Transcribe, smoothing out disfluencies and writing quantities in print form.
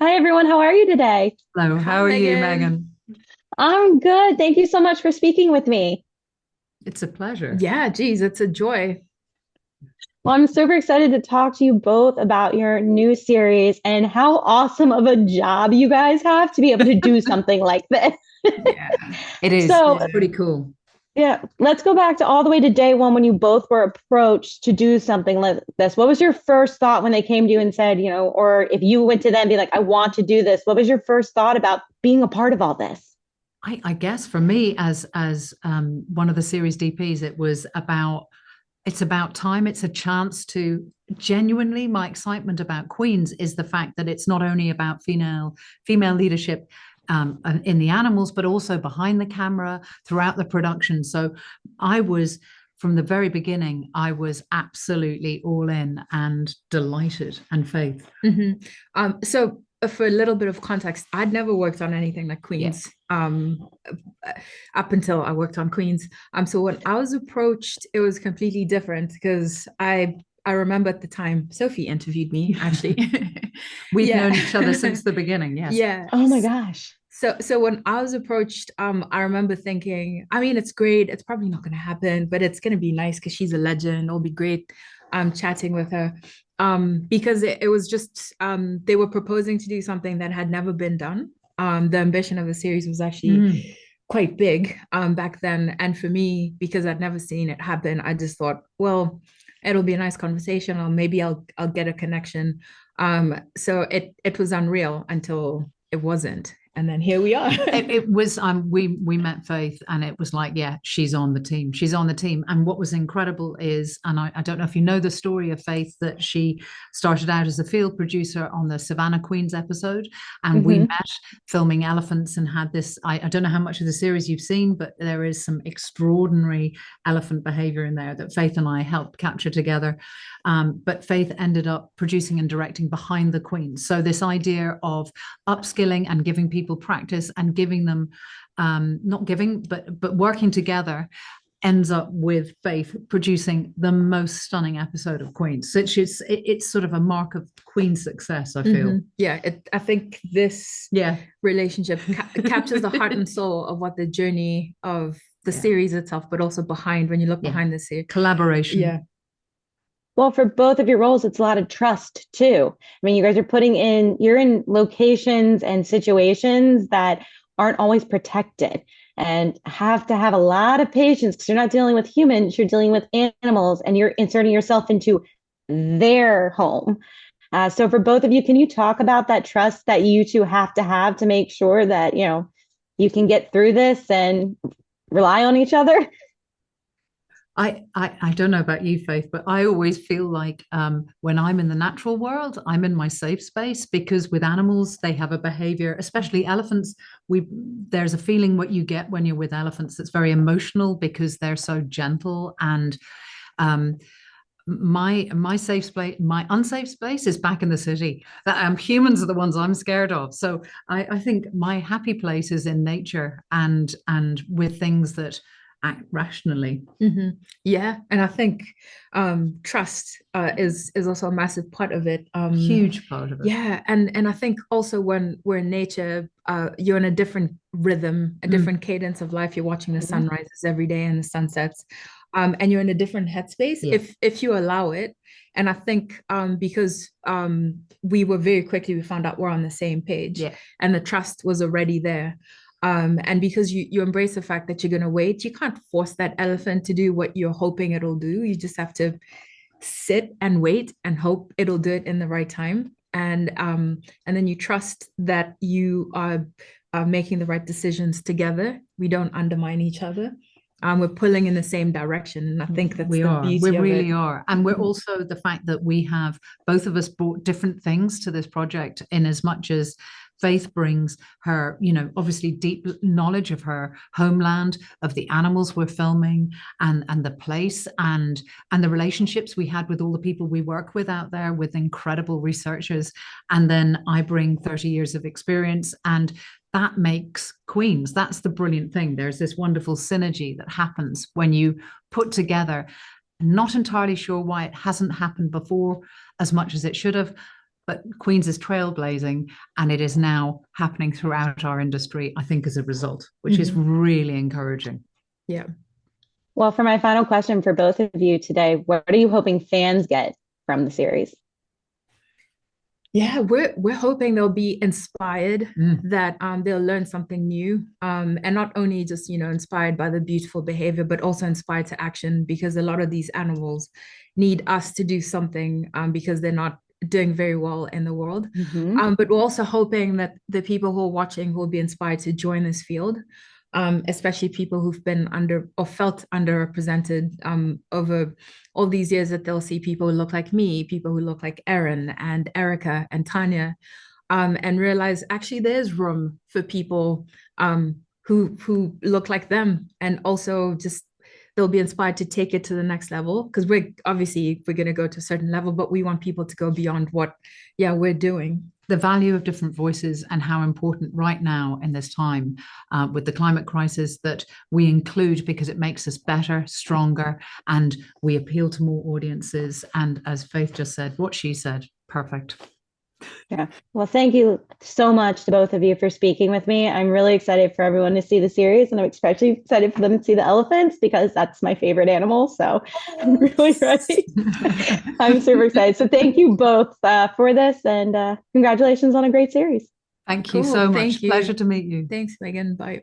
Hi, everyone. How are you today? Hello, Hi, how are you, Megan. Megan? I'm good. Thank you so much for speaking with me. It's a pleasure. Yeah, geez, it's a joy. Well, I'm super excited to talk to you both about your new series and how awesome of a job you guys have to be able to do something like this. Yeah, it is. So, It's pretty cool. yeah, let's go back to all the way to day one when you both were approached to do something like this. What was your first thought when they came to you and said, or if you went to them and be like, I want to do this, what was your first thought about being a part of all this? I guess for me, as one of the series DPs, it's about time. It's a chance to genuinely. My excitement about Queens is the fact that it's not only about female leadership. In the animals, but also behind the camera throughout the production. So I was, from the very beginning, I was absolutely all in and delighted. And Faith, hmm So for a little bit of context, I'd never worked on anything like yeah, Queens. Up until I worked on Queens. So when I was approached, it was completely different because I remember at the time Sophie interviewed me actually. we've Yeah. known each other since the beginning. Yes. Yeah. Oh my gosh. So when I was approached, I remember thinking, I mean, it's great. It's probably not going to happen, but it's going to be nice because she's a legend. It'll be great chatting with her. Because it was just they were proposing to do something that had never been done. The ambition of the series was actually Mm. quite big back then. And for me, because I'd never seen it happen, I just thought, well, it'll be a nice conversation, or maybe I'll get a connection. So it was unreal until it wasn't. And then here we are. It was we met Faith and it was like, yeah, she's on the team, she's on the team. And what was incredible is, and I don't know if you know the story of Faith, that she started out as a field producer on the Savannah Queens episode, and we Hmm. met filming elephants and had this, I don't know how much of the series you've seen, but there is some extraordinary elephant behavior in there that Faith and I helped capture together. But Faith ended up producing and directing Behind the Queens. So this idea of upskilling and giving people practice and giving them, not giving, but working together, ends up with Faith producing the most stunning episode of Queens. So it's sort of a mark of Queen's success, I feel. Yeah, I think this Yeah. relationship captures the heart and soul of what the journey of the Yeah. series itself, but also behind when you look Yeah. behind the series. Yeah. Collaboration. Well, for both of your roles, it's a lot of trust too. I mean, you guys are you're in locations and situations that aren't always protected and have to have a lot of patience because you're not dealing with humans, you're dealing with animals and you're inserting yourself into their home. So for both of you, can you talk about that trust that you two have to make sure that, you can get through this and rely on each other? I don't know about you, Faith, but I always feel like when I'm in the natural world, I'm in my safe space because with animals, they have a behavior, especially elephants. There's a feeling what you get when you're with elephants that's very emotional because they're so gentle and um, my safe space, my unsafe space is back in the city. That humans are the ones I'm scared of. So I think my happy place is in nature and with things that act rationally. hmm Yeah, and I think trust is also a massive part of it. Huge part of it. Yeah, and I think also when we're in nature, you're in a different rhythm, a Mm. different cadence of life. You're watching the Mhm. sunrises every day and the sunsets, and you're in a different headspace Yeah. if you allow it. And I think because we were very quickly we found out we're on the same page, Yeah. and the trust was already there. And because you embrace the fact that you're going to wait, you can't force that elephant to do what you're hoping it'll do. You just have to sit and wait and hope it'll do it in the right time. And then you trust that you are making the right decisions together. We don't undermine each other. We're pulling in the same direction, and I think that's We the are. We beauty of it. really are. And we're also the fact that we have both of us brought different things to this project in as much as Faith brings her, obviously deep knowledge of her homeland, of the animals we're filming and the place and the relationships we had with all the people we work with out there with incredible researchers. And then I bring 30 years of experience and that makes Queens. That's the brilliant thing. There's this wonderful synergy that happens when you put together. Not entirely sure why it hasn't happened before as much as it should have. but Queen's is trailblazing, and it is now happening throughout our industry, I think, as a result, which is really encouraging. Yeah. Well, for my final question for both of you today, what are you hoping fans get from the series? Yeah, we're hoping they'll be inspired, that they'll learn something new, and not only just, you know, inspired by the beautiful behavior, but also inspired to action, because a lot of these animals need us to do something, because they're not doing very well in the world. But we're also hoping that the people who are watching will be inspired to join this field, especially people who've been under or felt underrepresented, over all these years, that they'll see people who look like me, people who look like Erin and Erica and Tanya, and realize actually there's room for people, who look like them, and also just they'll be inspired to take it to the next level, because we're going to go to a certain level, but we want people to go beyond what we're doing. The value of different voices, and how important right now in this time, with the climate crisis, that we include, because it makes us better, stronger, and we appeal to more audiences. And as Faith just said, what she said, perfect. Yeah. Well, thank you so much to both of you for speaking with me. I'm really excited for everyone to see the series, and I'm especially excited for them to see the elephants, because that's my favorite animal. So I'm really ready. I'm super excited. So thank you both for this, and congratulations on a great series. Thank you so much. Thank you. Pleasure to meet you. Thanks, Megan. Bye.